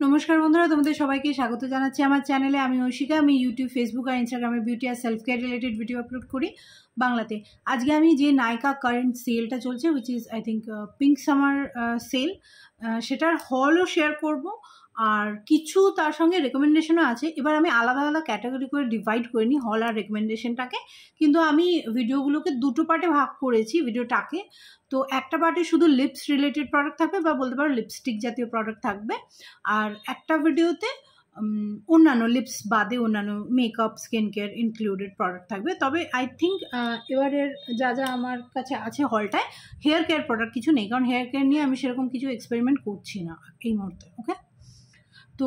নমস্কার বন্ধুরা, তোমাদের সবাইকে স্বাগত জানাচ্ছি আমার চ্যানেলে। আমি ঐশিকা। আমি ইউটিউব, ফেসবুক আর ইনস্টাগ্রামে বিউটি আর self care related video upload করি বাংলাতে। আজকে আমি যে নাইকা কারেন্ট সেলটা চলছে, which is I think pink summer sale, সেটার হলও শেয়ার করব, আর কিছু তার সঙ্গে রেকমেন্ডেশনও আছে। এবার আমি আলাদা আলাদা ক্যাটাগরি করে ডিভাইড করিনি হল আর রেকমেন্ডেশনটাকে, কিন্তু আমি ভিডিওগুলোকে দুটো পার্টে ভাগ করেছি ভিডিওটাকে। তো একটা পার্টে শুধু লিপস রিলেটেড প্রোডাক্ট থাকবে, বা বলতে পারো লিপস্টিক জাতীয় প্রোডাক্ট থাকবে, আর একটা ভিডিওতে অন্যান্য লিপস বাদে অন্যান্য makeup, skin care included product থাকবে। তবে আই থিঙ্ক এবারের যা যা আমার কাছে আছে হলটায়, হেয়ার কেয়ার প্রোডাক্ট কিছু নেই, কারণ হেয়ার কেয়ার নিয়ে আমি সেরকম কিছু এক্সপেরিমেন্ট করছি না এই মুহূর্তে। ওকে, তো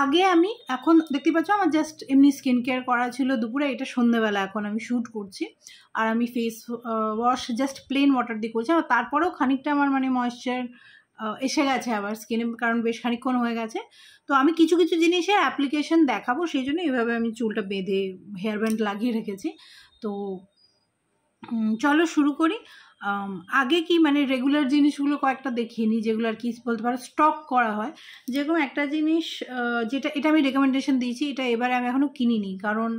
আগে আমি এখন দেখতে পাচ্ছ আমার জাস্ট এমনি স্কিন কেয়ার করা ছিল দুপুরে, এটা সন্ধ্যেবেলা এখন আমি শ্যুট করছি। আর আমি face wash just plain water দিয়ে করছি, আর তারপরেও খানিকটা আমার ময়েশ্চার এসে গেছে আবার স্কিনে, কারণ বেশ খানিকক্ষণ হয়ে গেছে। তো আমি কিছু কিছু জিনিসের অ্যাপ্লিকেশন দেখাবো, সেই জন্য এইভাবে আমি চুলটা বেঁধে হেয়ার ব্যান্ড লাগিয়ে রেখেছি। তো চলো শুরু করি। আগে কি রেগুলার জিনিসগুলো কয়েকটা দেখিয়ে নিই, যেগুলো আর কি বলতে পারো স্টক করা হয়। যেরকম একটা জিনিস, এটা আমি রেকমেন্ডেশন দিয়েছি, এটা এবারে আমি এখনও কিনিনি, কারণ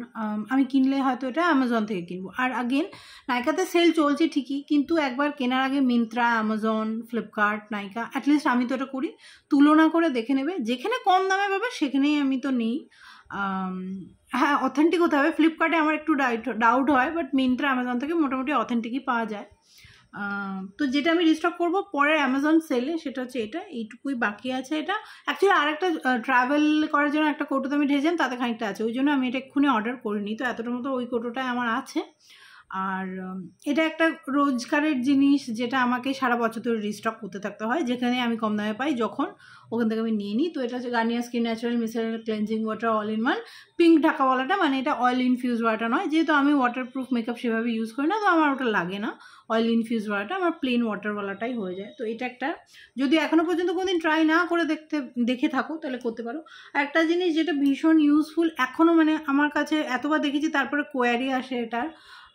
আমি কিনলে হয়তো এটা অ্যামাজন থেকে কিনবো। আর আগেন নাইকাতে সেল চলছে ঠিকই, কিন্তু একবার কেনার আগে মিন্ত্রা, অ্যামাজন, ফ্লিপকার্ট, নাইকা, অ্যাটলিস্ট আমি তো এটা করি, তুলনা করে দেখে নেবে। যেখানে কম দামে পাবে সেখানেই আমি তো নেই। হ্যাঁ, অথেন্টিক হতে হবে। ফ্লিপকার্টে আমার একটু ডাউট হয়, বাট মিন্ত্রা, অ্যামাজন থেকে মোটামুটি অথেন্টিকই পাওয়া যায়। তো যেটা আমি রিস্টক করবো পরের অ্যামাজন সেলে, সেটা হচ্ছে এইটুকুই বাকি আছে। এটা অ্যাকচুয়ালি আরেকটা ট্রাভেল করার জন্য একটা কৌটোতে আমি ঢেলেছিলাম, তাতে খানিকটা আছে, ওই জন্য আমি এটা এক্ষুনি অর্ডার করিনি। তো এতটার মতো ওই কৌটোটায় আমার আছে। আর এটা একটা রোজগারের জিনিস, যেটা আমাকে সারা বছর ধরে রিস্টক করতে থাকতে হয়, যেখানে আমি কম দামে পাই যখন, ওখান থেকে আমি নিয়ে নিই। তো এটা হচ্ছে Garnier skin natural micellar cleansing water all in one, pink ঢাকাওয়ালাটা। এটা অয়েল ইনফিউজ ওয়াটার নয়, যেহেতু আমি ওয়াটারপ্রুফ মেকআপ সেভাবে ইউজ করি না, তো আমার ওটা লাগে না অয়েল ইনফিউজ ওয়াটারটা, আমার প্লেন ওয়াটারওয়ালাটাই হয়ে যায়। তো এটা একটা, যদি এখনও পর্যন্ত কোনোদিন ট্রাই না করে দেখে থাকো তাহলে করতে পারো। একটা জিনিস যেটা ভীষণ ইউজফুল এখনও, আমার কাছে এতবার দেখেছি তারপরে কোয়ারি আসে এটার,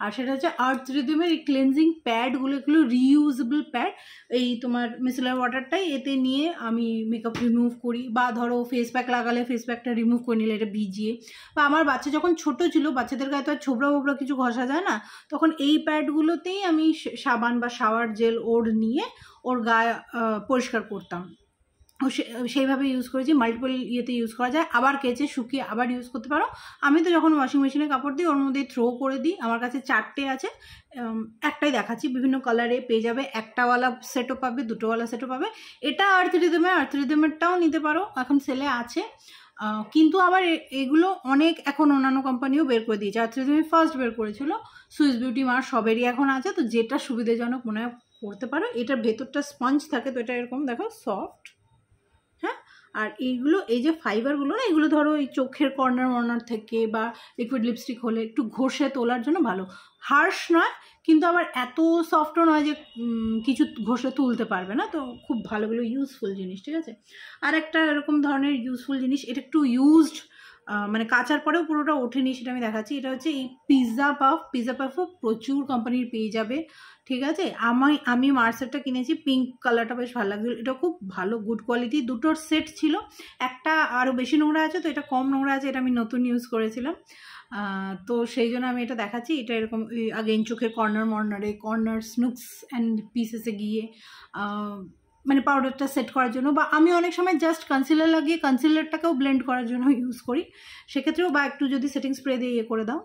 আর সেটা হচ্ছে আর্থ রিদমের এই ক্লেনজিং প্যাডগুলো, এগুলো রিইউজেবল প্যাড। এই তোমার মিসেলার ওয়াটারটাই এতে নিয়ে আমি মেকআপ রিমুভ করি, বা ধরো ফেস প্যাক লাগালে ফেস প্যাকটা রিমুভ করে নিলে এটা ভিজিয়ে, বা আমার বাচ্চা যখন ছোট ছিল, বাচ্চাদের গায়ে তো আর ছোবড়া বোবড়া কিছু ঘষা যায় না, তখন এই প্যাডগুলোতেই আমি সাবান বা শাওয়ার জেল নিয়ে ওর গায়ে পরিষ্কার করতাম। সেইভাবে ইউজ করেছি। মাল্টিপল ইয়েতে ইউজ করা যায়, আবার কেচে শুকিয়ে আবার ইউজ করতে পারো। আমি তো যখন ওয়াশিং মেশিনে কাপড় দিই, ওর মধ্যে থ্রো করে দিই। আমার কাছে 4টে আছে, একটাই দেখাচ্ছি, বিভিন্ন কালারে পেয়ে যাবে। একটাওয়ালা সেটও পাবে, দুটোওয়ালা সেটও পাবে। এটা আর্থ রিদমেরটাও নিতে পারো, এখন সেলে আছে। কিন্তু আবার এগুলো অনেক এখন অন্যান্য কোম্পানিও বের করে দিয়েছে। আর্থ রিদমে ফার্স্ট বের করেছিল, সুইস বিউটি, মার, সবেরই এখন আছে। তো যেটা সুবিধাজনক মনে হয় করতে পারো। এটার ভেতরটা স্পঞ্জ থাকে, তো এটা এরকম দেখো সফট। হ্যাঁ, আর এইগুলো, এই যে ফাইবারগুলো না, এগুলো ধরো এই চোখের কর্নার থেকে বা লিকুইড লিপস্টিক হলে একটু ঘষে তোলার জন্য ভালো। হার্শ নয়, কিন্তু আবার এত সফটও নয় যে কিছু ঘষে তুলতে পারবে না। তো খুব ভালোগুলো ইউজফুল জিনিস, ঠিক আছে। আর একটা এরকম ধরনের ইউজফুল জিনিস, এটা একটু ইউজড, কাচার পরেও পুরোটা ওঠেনি, সেটা আমি দেখাচ্ছি। এটা হচ্ছে এই পিৎজা পাফও প্রচুর কোম্পানির পেয়ে যাবে, ঠিক আছে। আমি মার্সেরটা কিনেছি, পিঙ্ক কালারটা বেশ ভালো লাগছিল, এটা খুব ভালো, গুড কোয়ালিটি। দুটোর সেট ছিল, একটা আরও বেশি নোংরা আছে, তো এটা কম নোংরা আছে, এটা আমি নতুন ইউজ করেছিলাম। তো সেই জন্য আমি এটা দেখাচ্ছি। এটা এরকম আগেন চোখের কর্নার স্নুকস অ্যান্ড পিসেসে গিয়ে পাউডারটা সেট করার জন্য, বা আমি অনেক সময় জাস্ট কনসিলার লাগিয়ে কনসিলারটাকেও ব্লেন্ড করার জন্য ইউজ করি, সেক্ষেত্রেও, বা একটু যদি সেটিং স্প্রে দিয়ে করে দাও,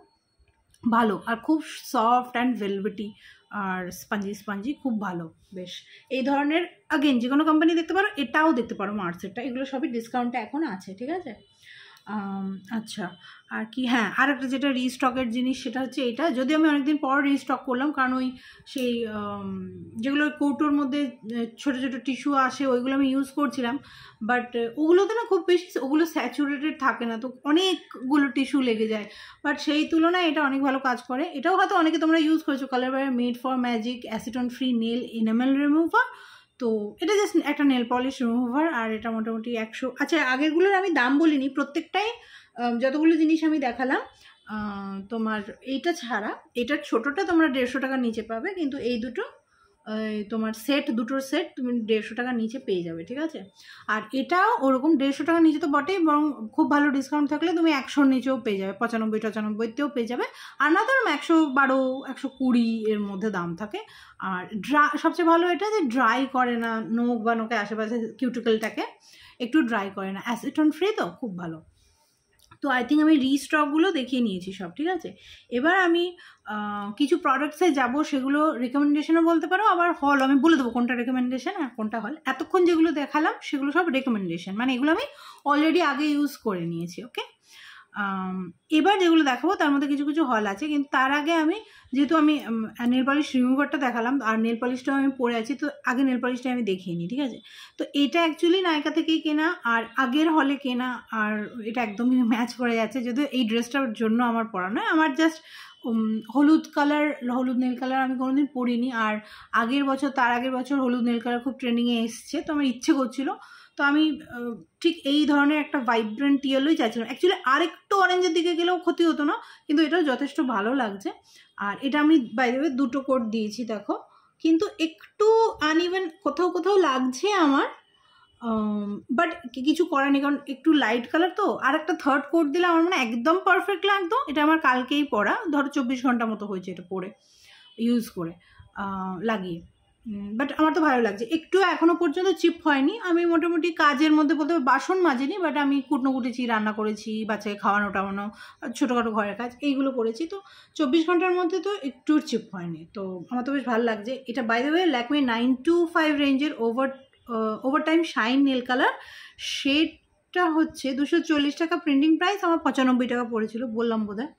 ভালো। আর খুব সফট অ্যান্ড ভেলভেটি আর স্পঞ্জি, খুব ভালো বেশ। এই ধরনের আগেন যে কোনো কোম্পানি দেখতে পারো, এটাও দেখতে পারো, মার্সেরটা। এগুলো সবই ডিসকাউন্টে এখন আছে, ঠিক আছে। আচ্ছা, আর কি, হ্যাঁ, আর একটা যেটা রিস্টকের জিনিস, সেটা হচ্ছে এটা। যদি আমি অনেকদিন পর রিস্টক করলাম, কারণ ওই সেই যেগুলো কৌটোর মধ্যে ছোটো ছোটো টিস্যু আসে, ওইগুলো আমি ইউজ করছিলাম, বাট ওগুলোতে না খুব বেশি ওগুলো স্যাচুরেটেড থাকে না, তো অনেকগুলো টিস্যু লেগে যায়। বাট সেই তুলনায় এটা অনেক ভালো কাজ করে। এটাও হয়তো অনেকে তোমরা ইউজ করেছো, colour by made for magic acetone free nail enamel remover. তো এটা জাস্ট একটা নেল পলিশ রিমুভার, আর এটা মোটামুটি 100। আচ্ছা, আগেরগুলোর আমি দাম বলিনি, প্রত্যেকটাই যতগুলো জিনিস আমি দেখালাম, তোমার এইটা ছাড়া, এটার ছোটোটা তোমরা 150 টাকার নিচে পাবে, কিন্তু এই দুটো তোমার সেট, দুটোর সেট তুমি 150 টাকার নিচে পেয়ে যাবে, ঠিক আছে। আর এটাও ওরকম 150 টাকার নিচে তো বটেই, বরং খুব ভালো ডিসকাউন্ট থাকলে তুমি 100-র নিচেও পেয়ে যাবে, 95-95তেও পেয়ে যাবে। আর না ধরুন 112, 120 এর মধ্যে দাম থাকে। আর সবচেয়ে ভালো এটা যে ড্রাই করে না নখ বা নখে আশেপাশে কিউটিকলটাকে, একটু ড্রাই করে না, অ্যাসিটন ফ্রি, তো খুব ভালো। তো আই থিঙ্ক আমি রিস্টকগুলো দেখিয়ে নিয়েছি সব, ঠিক আছে। এবার আমি কিছু প্রোডাক্টসে যাব, সেগুলো রেকমেন্ডেশনও বলতে পারো, আবার হল আমি বলে দেবো কোনটা রেকমেন্ডেশন আর কোনটা হল। এতক্ষণ যেগুলো দেখালাম সেগুলো সব রেকমেন্ডেশন, মানে এগুলো আমি অলরেডি আগে ইউজ করে নিয়েছি, ওকে। এবার যেগুলো দেখাবো তার মধ্যে কিছু কিছু হল আছে, কিন্তু তার আগে আমি যেহেতু আমি নেল পলিশ রিমুভারটা দেখালাম আর নেল পলিশটাও আমি পরে আছি, তো আগে নেল পলিশটা আমি দেখিয়ে নিই, ঠিক আছে। তো এটা অ্যাকচুয়ালি নায়িকা থেকেই কেনা আর আগের হলে কেনা, আর এটা একদমই ম্যাচ করে যাচ্ছে, যদিও এই ড্রেসটার জন্য আমার পরা নয়, আমার জাস্ট হলুদ নেল কালার আমি কোনোদিন পরিনি। আর আগের বছর, তার আগের বছর হলুদ নেল কালার খুব ট্রেন্ডিংয়ে এসছে, তো আমার ইচ্ছে করছিল, তো আমি ঠিক এই ধরনের একটা ভাইব্রেন্ট ইয়েলোই চাইছিলাম। অ্যাকচুয়ালি আরেকটু অরেঞ্জের দিকে গেলেও ক্ষতি হতো না, কিন্তু এটাও যথেষ্ট ভালো লাগছে। আর এটা আমি বাই দ্য ওয়ে 2টো কোট দিয়েছি, দেখো, কিন্তু একটু আনইভেন কোথাও কোথাও লাগছে আমার, বাট কিছু করার নেই, কারণ একটু লাইট কালার তো। আর একটা 3rd কোট দিলে আমার মানে একদম পারফেক্ট লাগতো। এটা আমার কালকেই পরা, ধরো 24 ঘন্টা মতো হয়েছে এটা পরে, ইউজ করে লাগিয়ে, বাট আমার তো ভালো লাগছে। একটু এখনো পর্যন্ত চিপ হয়নি। আমি মোটামুটি কাজের মধ্যে বলতে বাসন মাজিনি, বাট আমি কুটনো কুটেছি, রান্না করেছি, বাচ্চাকে খাওয়ানো টাওয়ানো, ছোটোখাটো ঘরের কাজ এইগুলো করেছি, তো 24 ঘন্টার মধ্যে তো একটু চিপ হয়নি, তো আমার তো বেশ ভালো লাগছে। এটা বাই দ্য ওয়ে ল্যাকমে 925 রেঞ্জের ওভারটাইম শাইন নেল কালার, শেডটা হচ্ছে 240 টাকা প্রিন্টিং প্রাইস, আমার 95 টাকা পড়েছিল, বললাম বোধহয়।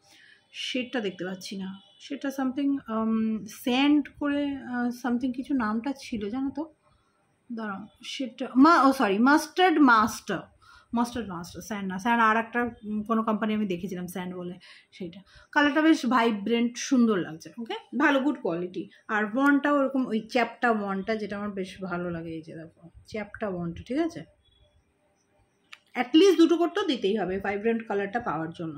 শেডটা দেখতে পাচ্ছি না, সেটা সামথিং স্যান্ড করে সামথিং কিছু নামটা ছিল, জানো তো, দাঁড়াও, সেটা মাস্টার্ড স্যান্ড না, স্যান্ড আর একটা কোনো কোম্পানি আমি দেখেছিলাম স্যান্ড বলে, সেইটা। কালারটা বেশ ভাইব্রেন্ট, সুন্দর লাগছে, ওকে, ভালো, গুড কোয়ালিটি। আর বনটাও ওরকম ওই চ্যাপটা বনটা, যেটা আমার বেশ ভালো লাগে, এই যে দেখো চ্যাপটা বনটা, ঠিক আছে। অ্যাটলিস্ট 2টো কোট তো দিতেই হবে ভাইব্রেন্ট কালারটা পাওয়ার জন্য।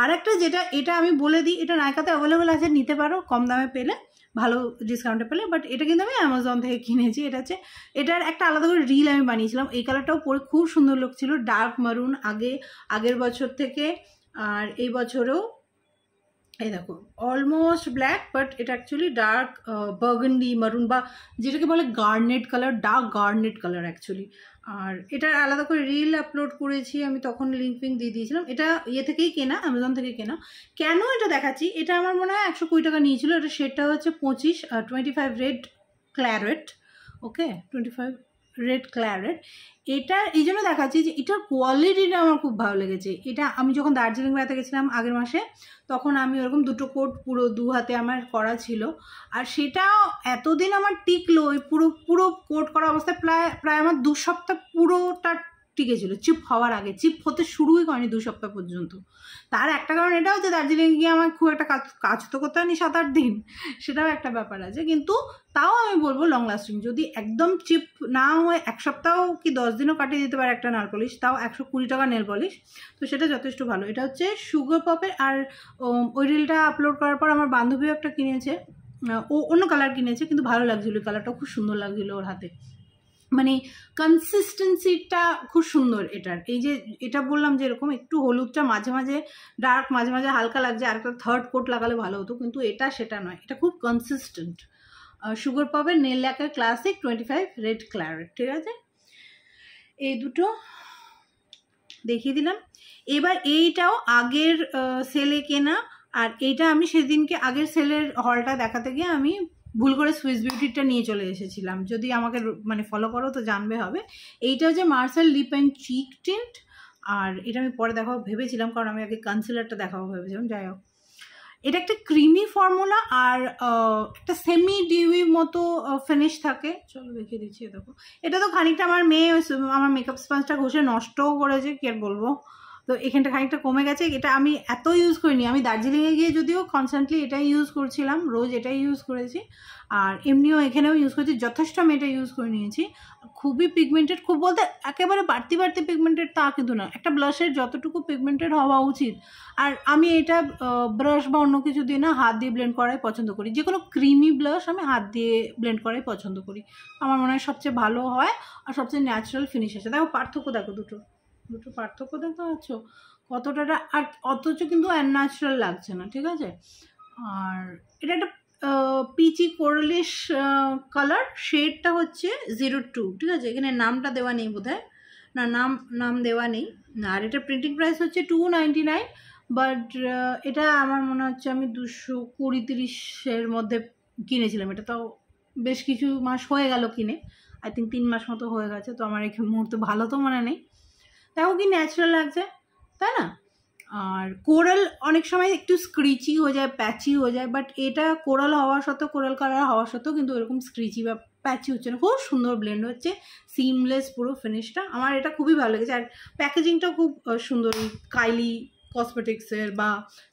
আর একটা যেটা, এটা আমি বলে দিই, এটা নায়িকাতে অ্যাভেলেবেল আছে, নিতে পারো কম দামে পেলে, ভালো ডিসকাউন্টে পেলে, বাট এটা কিন্তু আমি অ্যামাজন থেকে কিনেছি। এটা হচ্ছে, এটার একটা আলাদা করে রিল আমি বানিয়েছিলাম, এই কালারটাও পরে খুব সুন্দর লাগছিল, ডার্ক মারুন, আগের বছর থেকে, আর এই বছরেও এই দেখো অলমোস্ট ব্ল্যাক, বাট এটা অ্যাকচুয়ালি ডার্ক বার্গেন্ডি মারুন, বা যেটাকে বলে garnet colour, dark garnet colour actually. আর এটার আলাদা করে রিল আপলোড করেছি আমি, তখন লিঙ্ক দিয়ে দিয়েছিলাম। এটা থেকেই কেনা, অ্যামাজন থেকে কেনা। কেন এটা দেখাচ্ছি, এটা আমার মনে হয় 120 টাকা নিয়েছিল। এটা শেডটা হচ্ছে 25 রেড ক্ল্যারেট, ওকে, 25 রেড ক্ল্যারেট। এটা এই জন্য দেখাচ্ছি যে এটার কোয়ালিটিটা আমার খুব ভালো লেগেছে। এটা আমি যখন দার্জিলিং বেড়াতে গেছিলাম আগের মাসে, তখন আমি ওরকম 2টো কোট পুরো 2 হাতে আমার করা ছিল, আর সেটা এতদিন আমার টিকলো, ওই পুরো কোট করা অবস্থায় প্রায় আমার 2 সপ্তাহ পুরোটা টিকেছিল, চিপ হওয়ার আগে। চিপ হতে শুরুই করেনি 2 সপ্তাহ পর্যন্ত। তার একটা কারণ এটাও যে দার্জিলিং গিয়ে আমার খুব একটা কাজ তো করতে হয়নি 7-8 দিন, সেটাও একটা ব্যাপার আছে। কিন্তু তাও আমি বলবো লং লাস্টিং, যদি একদম চিপ না হয় 1 সপ্তাহ কি 10 দিনও কাটিয়ে দিতে পারে একটা নেল পলিশ, তাও 120 টাকা নেল পলিশ, তো সেটা যথেষ্ট ভালো। এটা হচ্ছে সুগার পপের। আর ওই রিলটা আপলোড করার পর আমার বান্ধবীও একটা কিনেছে, ও অন্য কালার কিনেছে, কিন্তু ভালো লাগছিলো, কালারটাও খুব সুন্দর লাগছিলো ওর হাতে, মানে কনসিস্টেন্সিটা খুব সুন্দর এটার। এই যে এটা বললাম যে এরকম একটু হলুদটা মাঝে মাঝে ডার্ক, মাঝে মাঝে হালকা লাগছে, আর একটা 3rd কোট লাগালে ভালো হতো, কিন্তু এটা সেটা নয়, এটা খুব কনসিস্টেন্ট। সুগার পপের নেল ল্যাকের ক্লাসিক 25 রেড ক্ল্যারেট, ঠিক আছে। এই দুটো দেখিয়ে দিলাম। এবার এইটাও আগের সেলে কেনা, আর এইটা আমি সেদিনকে আগের সেলের হলটা দেখাতে গিয়ে আমি ভুল করে সুইস বিউটিটা নিয়ে চলে এসেছিলাম। যদি আমাকে মানে ফলো করো তো জানবে হবে। এইটা হচ্ছে Marcelle lip and cheek tint, আর এটা আমি পরে দেখাবো ভেবেছিলাম, কারণ আমি আগে কনসিলারটা দেখাবো ভেবেছিলাম। যাই হোক, এটা একটা ক্রিমি ফর্মুলা, আর একটা সেমি ডিউই মতো ফিনিশ থাকে। চলো দেখিয়ে দিচ্ছি, দেখো। এটা তো খানিকটা আমার মেয়ে আমার মেকআপ স্পঞ্জটা ঘষে নষ্টও করেছে, কি আর বলবো। তো এখানটা খানিকটা কমে গেছে। এটা আমি এত ইউজ করিনি, আমি দার্জিলিংয়ে গিয়ে যদিও কনস্ট্যান্টলি এটাই ইউজ করছিলাম, রোজ এটাই ইউজ করেছি, আর এমনিও এখানেও ইউজ করেছি, যথেষ্ট আমি এটা ইউজ করে নিয়েছি। খুবই পিগমেন্টেড, খুব বলতে একেবারে বাড়তি বাড়তি পিগমেন্টেড তা কিন্তু না, একটা ব্লাশের যতটুকু পিগমেন্টেড হওয়া উচিত। আর আমি এটা ব্রাশ বা অন্য কিছু দিয়ে না, হাত দিয়ে ব্লেন্ড করাই পছন্দ করি। যে কোনো ক্রিমি ব্লাশ আমি হাত দিয়ে ব্লেন্ড করাই পছন্দ করি, আমার মনে হয় সবচেয়ে ভালো হয় আর সবচেয়ে ন্যাচারাল ফিনিশ আসে। দেখো পার্থক্য, দেখো দুটো পার্থক্য দেখতে পাচ্ছ কতটা, আর অথচ কিন্তু আনন্যাচারাল লাগছে না, ঠিক আছে। আর এটা একটা পিচি কোরালিশ কালার, শেডটা হচ্ছে 02, ঠিক আছে। এখানে নামটা দেওয়া নেই বোধহয়, না নাম দেওয়া নেই। আর এটা প্রিন্টিং প্রাইস হচ্ছে 299, বাট এটা আমার মনে হচ্ছে আমি 220-30-এর মধ্যে কিনেছিলাম। এটা তো বেশ কিছু মাস হয়ে গেল কিনে, আই থিঙ্ক 3 মাস মতো হয়ে গেছে, তো আমার এই মুহূর্তে ভালো তো মনে নেই। দেখো কি ন্যাচারাল লাগছে, তাই না। আর কোরাল অনেক সময় একটু স্ক্রিচি হয়ে যায়, প্যাচি হয়ে যায়, বাট এটা কোরাল হওয়া সত্ত্বেও, কোরাল কালার হওয়া সত্ত্বেও কিন্তু এরকম স্ক্রিচি বা প্যাচি হচ্ছে না, খুব সুন্দর ব্লেন্ড হচ্ছে, সিমলেস পুরো ফিনিশটা। আমার এটা খুবই ভালো লেগেছে। আর প্যাকেজিংটাও খুব সুন্দর, কাইলি কসমেটিক্সের বা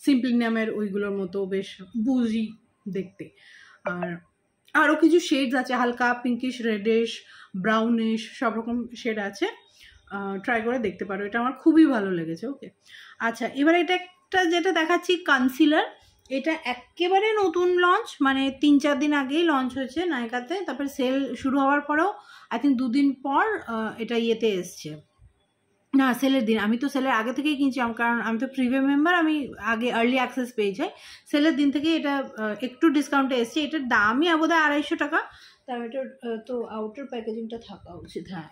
সিম্পলিনামের ওইগুলোর মতো বেশ বুঝি দেখতে। আর আরও কিছু শেডস আছে, হালকা পিঙ্কিশ, রেডিশ, ব্রাউনিশ, সব রকম শেড আছে, ট্রাই করে দেখতে পারো, এটা আমার খুবই ভালো লেগেছে। ওকে, আচ্ছা, এবার এটা একটা যেটা দেখাচ্ছি কনসিলার, এটা একেবারে নতুন লঞ্চ, মানে 3-4 দিন আগেই লঞ্চ হয়েছে নাইকাতে, তারপরে সেল শুরু হওয়ার পরেও আই থিঙ্ক 2 দিন পর এটা ইয়েতে এসছে, না সেলের দিন, আমি তো সেলের আগে থেকেই কিনছিলাম, কারণ আমি তো প্রিমিয়াম মেম্বার, আমি আগে আর্লি অ্যাক্সেস পেয়ে যাই। সেলের দিন থেকে এটা একটু ডিসকাউন্টে এসছে, এটার দামই বোধহয় 250 টাকা। তার এটার তো আউটার প্যাকেজিংটা থাকা উচিত, হ্যাঁ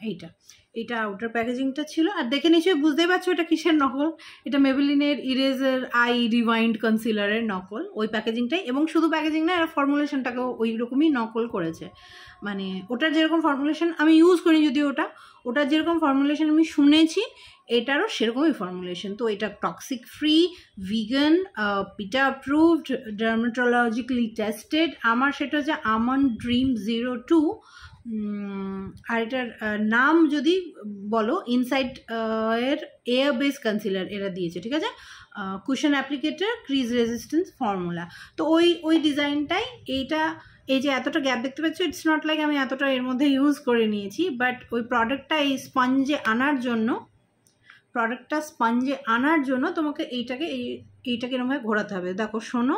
এইটা আউটার প্যাকেজিংটা ছিল। আর দেখে নিশ্চয়ই বুঝতেই পারছো এটা কিসের নকল, এটা মেবেলিনের ইরেজার আই রিওয়াইন্ড কনসিলারের নকল, ওই প্যাকেজিংটাই। এবং শুধু প্যাকেজিং না, এরা ফর্মুলেশনটাকেও ওই রকমই নকল করেছে, মানে ওটার যেরকম ফর্মুলেশন আমি ইউজ করি, যদিও ওটার যেরকম ফর্মুলেশন আমি শুনেছি, এটারও সেরকমই ফর্মুলেশন। তো এটা টক্সিক ফ্রি, ভিগান, পিটা অ্যাপ্রুভড, ডার্মাটোলজিক্যালি টেস্টেড। আমার সেটা হচ্ছে আমন্ড ড্রিম 02। আর এটার নাম যদি বলো, ইনসাইড এর এয়ার বেস কনসিলার এরা দিয়েছে, ঠিক আছে। Cushion applicator, crease resistance formula, তো ওই ডিজাইনটাই এইটা। এই যে এতটা গ্যাপ দেখতে পাচ্ছ, ইটস নট লাইক আমি এতটা এর মধ্যে ইউজ করে নিয়েছি, বাট ওই প্রোডাক্টটা এই স্পঞ্জে আনার জন্য তোমাকে এইটাকে এরকমভাবে ঘোরাতে হবে। দেখো শোনো,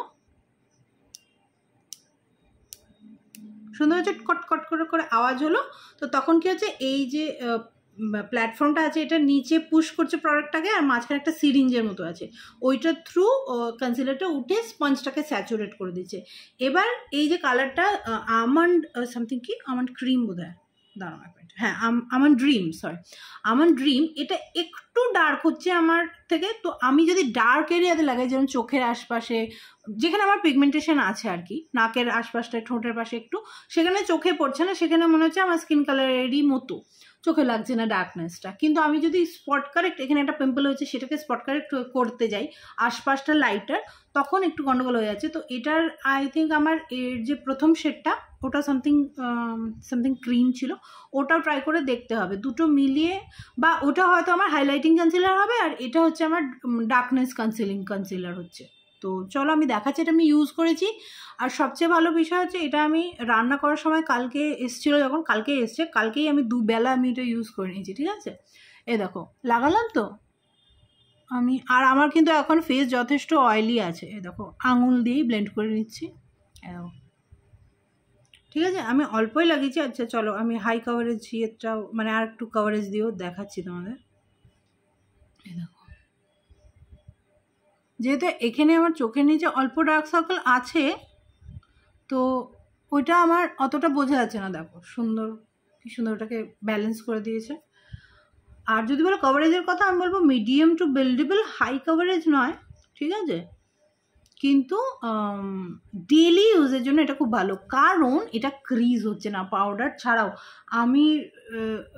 সুন্দর হচ্ছে, কট করে আওয়াজ হলো। তো তখন কি হচ্ছে, এই যে প্ল্যাটফর্মটা আছে, এটা নিচে পুশ করছে প্রোডাক্টটাকে, আর মাঝখানে একটা সিরিঞ্জের মতো আছে, ওইটার থ্রু কনসিলারটা উঠে স্পঞ্জটাকে স্যাচুরেট করে দিচ্ছে। এবার এই যে কালারটা আমন্ড সামথিং, কি আমন্ড ক্রিম বোধ হয়, দাঁড়াও এক মিনিট, হ্যাঁ আমন্ড ড্রিম, এটা একটু ডার্ক হচ্ছে আমার থেকে। তো আমি যদি ডার্ক এরিয়াতে লাগাই, যেমন চোখের আশপাশে, যেখানে আমার পিগমেন্টেশন আছে আর কি, নাকের আশপাশটা, ঠোঁটের পাশে একটু, সেখানে চোখে পড়ছে না, সেখানে মনে হচ্ছে আমার স্কিন কালারেরই মতো, চোখে লাগছে না ডার্কনেসটা। কিন্তু আমি যদি স্পট কারেক্ট, এখানে একটা পিম্পল হয়েছে, সেটাকে স্পট কারেক্ট করতে যাই, আশপাশটা লাইটার, তখন একটু গন্ডগোল হয়ে যাচ্ছে। তো এটার আই থিঙ্ক আমার এর যে প্রথম শেডটা, ওটা সামথিং ক্রিম ছিল, ওটাও ট্রাই করে দেখতে হবে, দুটো মিলিয়ে। বা ওটা হয়তো আমার হাইলাইটিং কনসিলার হবে, আর এটা হচ্ছে আমার ডার্কনেস কনসিলার হচ্ছে। তো চলো আমি দেখাচ্ছি, এটা আমি ইউজ করেছি। আর সবচেয়ে ভালো বিষয় হচ্ছে, এটা আমি রান্না করার সময় কালকে এসেছিলো, যখন কালকেই আমি 2 বেলা আমি এটা ইউজ করে নিয়েছি, ঠিক আছে। এ দেখো লাগালাম তো আমি, আর আমার কিন্তু এখন ফেস যথেষ্ট অয়েলি আছে, এ দেখো আঙুল দিয়েই ব্লেন্ড করে নিচ্ছি, ঠিক আছে। আমি অল্পই লাগিয়েছি। আচ্ছা চলো আমি হাই কাভারেজ ইয়েটাও, মানে আর একটু কাভারেজ দিয়েও দেখাচ্ছি তোমাদের। এই দেখো, যেহেতু এখানে আমার চোখের নিচে অল্প ডার্ক সার্কেল আছে, তো ওইটা আমার অতটা বোঝা যাচ্ছে না। দেখো কি সুন্দর ওটাকে ব্যালেন্স করে দিয়েছে। আর যদি বলো কভারেজের কথা, আমি বলবো medium to buildable, high coverage নয়, ঠিক আছে। কিন্তু ডেলি ইউজের জন্য এটা খুব ভালো, কারণ এটা ক্রিজ হচ্ছে না পাউডার ছাড়াও। আমি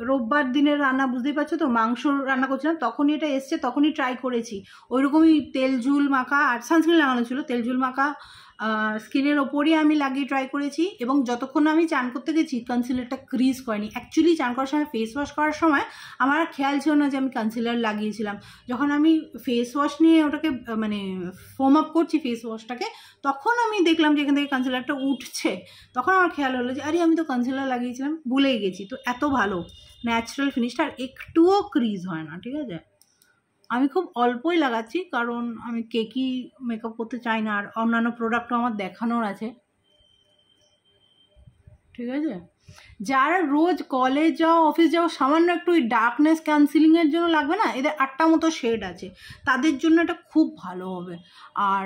রোববার দিনের রান্না, বুঝতেই পারছো তো, মাংস রান্না করছিলাম, তখনই এটা এসছে, তখনই ট্রাই করেছি। ওইরকমই তেল ঝুল মাখা, আর সানস্ক্রিন লাগানো ছিল, তেল ঝুল মাখা স্কিনের ওপরই আমি লাগিয়ে ট্রাই করেছি, এবং যতক্ষণ আমি চান করতে গেছি কনসিলারটা ক্রিজ করেনি। অ্যাকচুয়ালি চান করার সময়, ফেস ওয়াশ করার সময় আমার খেয়াল ছিল না যে আমি কনসিলার লাগিয়েছিলাম। যখন আমি ফেস ওয়াশ নিয়ে ওটাকে মানে ফোম আপ করছি ফেস ওয়াশটাকে, তখন আমি দেখলাম যে এখান থেকে কনসিলারটা উঠছে। তখন আমার খেয়াল হলো যে আরে আমি তো কনসিলার লাগিয়েছিলাম, ভুলেই গেছি। তো এত ভালো ন্যাচারাল ফিনিশটা, আর একটুও ক্রিজ হয় না, ঠিক আছে। আমি খুব অল্পই লাগাচ্ছি কারণ আমি কেকি মেকআপ করতে চাই না, আর অন্যান্য প্রোডাক্টও আমার দেখানোর আছে, ঠিক আছে। যারা রোজ কলেজ যাও, অফিস যাও, সামান্য একটু ওই ডার্কনেস ক্যান্সেলিংয়ের জন্য লাগবে না, এদের 8টা মতো শেড আছে, তাদের জন্য এটা খুব ভালো হবে। আর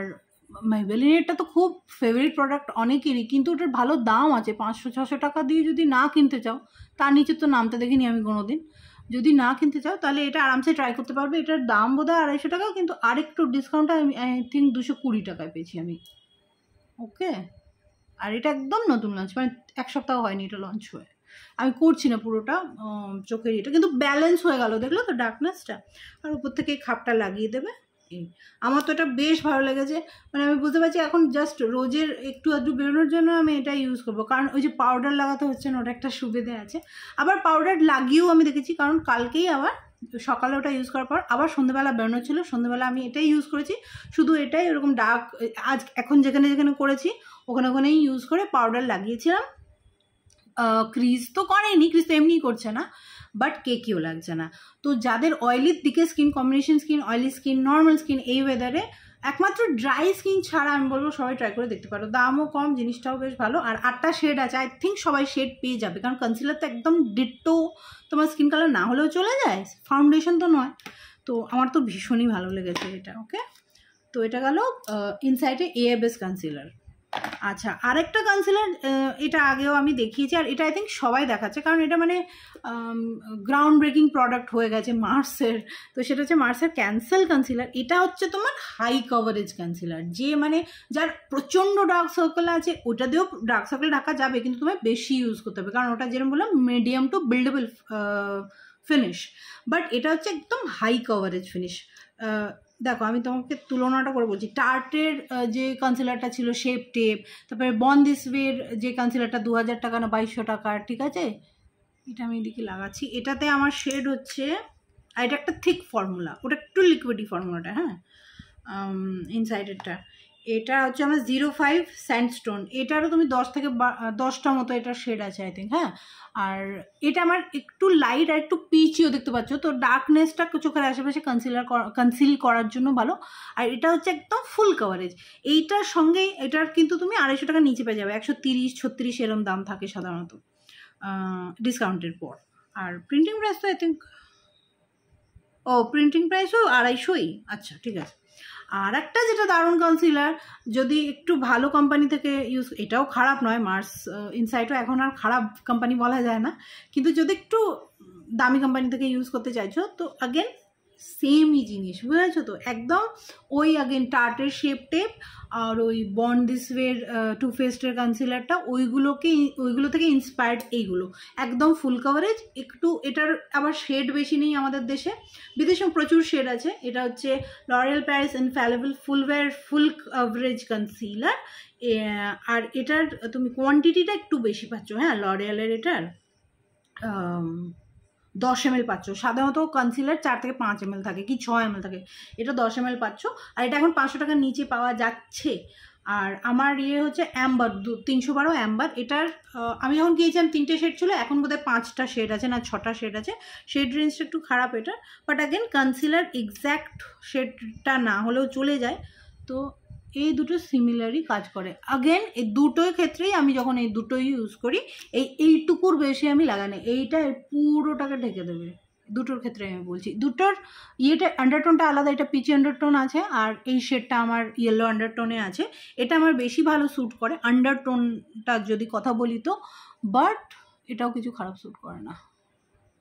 মেবেলিনেরটা তো খুব ফেভারিট প্রোডাক্ট অনেকেরই, কিন্তু ওটার ভালো দাম আছে। 500-600 টাকা দিয়ে যদি না কিনতে চাও, তার নিচে তো নামতে দেখিনি আমি কোনোদিন। যদি না কিনতে চাও তাহলে এটা আরামসে ট্রাই করতে পারবে। এটার দাম বোধহয় 250 টাকা, কিন্তু আরেকটু ডিসকাউন্টে আমি আই থিঙ্ক 220 টাকায় পেয়েছি আমি। ওকে, আর এটা একদম নতুন লঞ্চ, মানে 1 সপ্তাহ হয়নি এটা লঞ্চ হয়ে। আমি করছি না পুরোটা চোখের এটা, কিন্তু ব্যালেন্স হয়ে গেল, দেখলো তো ডার্কনেসটা। আর উপর থেকে এই খাপটা লাগিয়ে দেবে। আমার তো এটা বেশ ভালো লেগেছে, মানে আমি বুঝতে পারছি এখন জাস্ট রোজের একটু আধটু বেরোনোর জন্য আমি এটা ইউজ করবো, কারণ ওই যে পাউডার লাগাতে হচ্ছে না, ওটা একটা সুবিধে আছে। আবার পাউডার লাগিয়েও আমি দেখেছি, কারণ কালকেই আবার সকালে ওটা ইউজ করার পর আবার সন্ধ্যেবেলা বেরোনো ছিল, সন্ধ্যেবেলা আমি এটাই ইউজ করেছি। শুধু এটাই এরকম ডার্ক, আজ এখন যেখানে যেখানে করেছি ওখানে ওখানেই ইউজ করে পাউডার লাগিয়েছিলাম। ক্রিজ তো করেনি, ক্রিজ তো এমনিই করছে না, বাট কেকিও লাগছে না। তো যাদের অয়েলির দিকে skin, combination skin, oily skin, normal skin, এই ওয়েদারে একমাত্র ড্রাই স্কিন ছাড়া আমি বলবো সবাই ট্রাই করে দেখতে পারো। দামও কম, জিনিসটাও বেশ ভালো, আর 8টা শেড আছে। আই থিঙ্ক সবাই শেড পেয়ে যাবে, কারণ কনসিলার তো একদম ডিট্টো তোমার স্কিন কালার না হলেও চলে যায়, ফাউন্ডেশন তো নয়। তো আমার তো ভীষণই ভালো লেগেছে এটা। ওকে, তো এটা গেল ইনসাইডে AFS কনসিলার। আচ্ছা, আরেকটা কনসিলার, এটা আগেও আমি দেখিয়েছি, আর এটা আই থিঙ্ক সবাই দেখাচ্ছে, কারণ এটা মানে গ্রাউন্ড ব্রেকিং প্রোডাক্ট হয়ে গেছে মার্সের। তো সেটা হচ্ছে মার্সের ক্যান্সেল কনসিলার। এটা হচ্ছে তোমার হাই কভারেজ কনসিলার, যে মানে যার প্রচণ্ড ডার্ক সার্কেল আছে, ওটা দিয়েও ডার্ক সার্কেল ঢাকা যাবে, কিন্তু তোমায় বেশি ইউজ করতে হবে, কারণ ওটা যেরকম বললাম medium to buildable finish. But এটা হচ্ছে একদম হাই কভারেজ ফিনিশ। দেখো আমি তোমাকে তুলনাটা করে বলছি, টার্টের যে কনসিলারটা ছিল শেপ টেপ, তারপরে বন দিস ওয়ের যে কনসিলারটা 2000 টাকা না 2200 টাকার, ঠিক আছে। এটা আমি এদিকে লাগাচ্ছি, এটাতে আমার শেড হচ্ছে, আর এটা একটা থিক ফর্মুলা, ওটা একটু লিকুইডি ফর্মুলাটা, হ্যাঁ ইনসাইডেরটা। এটা হচ্ছে আমার 05 স্যান্ডস্টোন, এটারও তুমি 10 থেকে 10টা মতো এটার শেড আছে আই থিঙ্ক, হ্যাঁ। আর এটা আমার একটু লাইট আর একটু পিচিও দেখতে পাচ্ছ, তো ডার্কনেসটা চোখের আশেপাশে কনসিল করার জন্য ভালো। আর এটা হচ্ছে একদম ফুল কভারেজ। এইটার সঙ্গে এটার কিন্তু তুমি 250 টাকার নিচে পেয়ে যাবে, 130-36 এরম দাম থাকে সাধারণত ডিসকাউন্টের পর। আর প্রিন্টিং প্রাইস তো আই থিঙ্ক, ও প্রিন্টিং প্রাইসও 250ই, আচ্ছা ঠিক আছে। আর একটা যেটা দারুণ কনসিলার, যদি একটু ভালো কোম্পানি থেকে ইউজ, এটাও খারাপ নয়, মার্স ইনসাইটও এখন আর খারাপ কোম্পানি বলা যায় না, কিন্তু যদি একটু দামি কোম্পানি থেকে ইউজ করতে চাইছো, তো আগেন সেমই জিনিস, বুঝেছো তো, একদম ওই আগেন টার্টের শেপ টেপ আর ওই বন্ড দিস ওয়ের টু ফেস্টের কনসিলারটা, ওইগুলো থেকে ইন্সপায়ার্ড এইগুলো, একদম ফুল কভারেজ। একটু এটার আবার শেড বেশি নেই আমাদের দেশে, বিদেশে প্রচুর শেড আছে। এটা হচ্ছে L'Oreal Paris infallible full coverage concealer, আর এটার তুমি কোয়ান্টিটিটা একটু বেশি পাচ্ছ, হ্যাঁ। লরিয়ালের এটার 10 ml পাচ্ছ, সাধারণত কনসিলার 4 থেকে 5 ml থাকে, কি 6 ml থাকে, এটা 10 ml পাচ্ছ। আর এটা এখন 500 টাকার নিচে পাওয়া যাচ্ছে। আর আমার ইয়ে হচ্ছে অ্যাম্বার, 312 অ্যাম্বার। এটার আমি যখন গিয়েছিলাম 3টে শেড ছিল, এখন বোধহয় 5টা শেড আছে না 6টা শেড আছে। শেড রেঞ্জটা একটু খারাপ এটা, বাট অ্যাগেন কনসিলার এক্স্যাক্ট শেডটা না হলেও চলে যায়। তো এই দুটো সিমিলারই কাজ করে। আগেন এই দুটোই ক্ষেত্রেই আমি যখন এই দুটোই ইউজ করি, এইটুকুর বেশি আমি লাগাই, এইটা পুরোটাকে ঢেকে দেবে। দুটোর ক্ষেত্রে আমি বলছি, দুটোর ইয়েটা আন্ডারটোনটা আলাদা, এটা পিচি আন্ডারটোন আছে, আর এই শেডটা আমার ইয়েলো আন্ডারটোনে আছে। এটা আমার বেশি ভালো স্যুট করে আন্ডারটোনটা যদি কথা বলি তো, বাট এটাও কিছু খারাপ স্যুট করে না,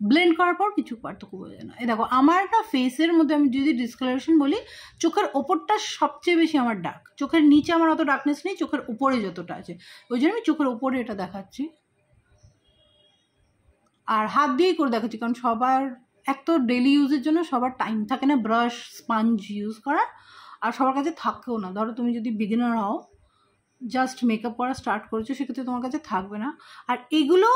ব্লেন্ড করার পর কিছু পার্থক্য বোঝা যায় না। এই দেখো আমার একটা ফেসের মধ্যে আমি যদি ডিসকালারেশন বলি, চোখের ওপরটা সবচেয়ে বেশি আমার ডার্ক, চোখের নিচে আমার অত ডার্কনেস নেই, চোখের উপরে যতটা আছে, ওই জন্য আমি চোখের উপরে এটা দেখাচ্ছি। আর হাত দিয়েই করে দেখাচ্ছি, কারণ সবার এক তো ডেলি ইউজের জন্য সবার টাইম থাকে না ব্রাশ স্পঞ্জ ইউজ করার, আর সবার কাছে থাকেও না। ধরো তুমি যদি বিগিনার হও, জাস্ট মেকআপ করা স্টার্ট করেছো সেক্ষেত্রে তোমার কাছে থাকবে না। আর এগুলো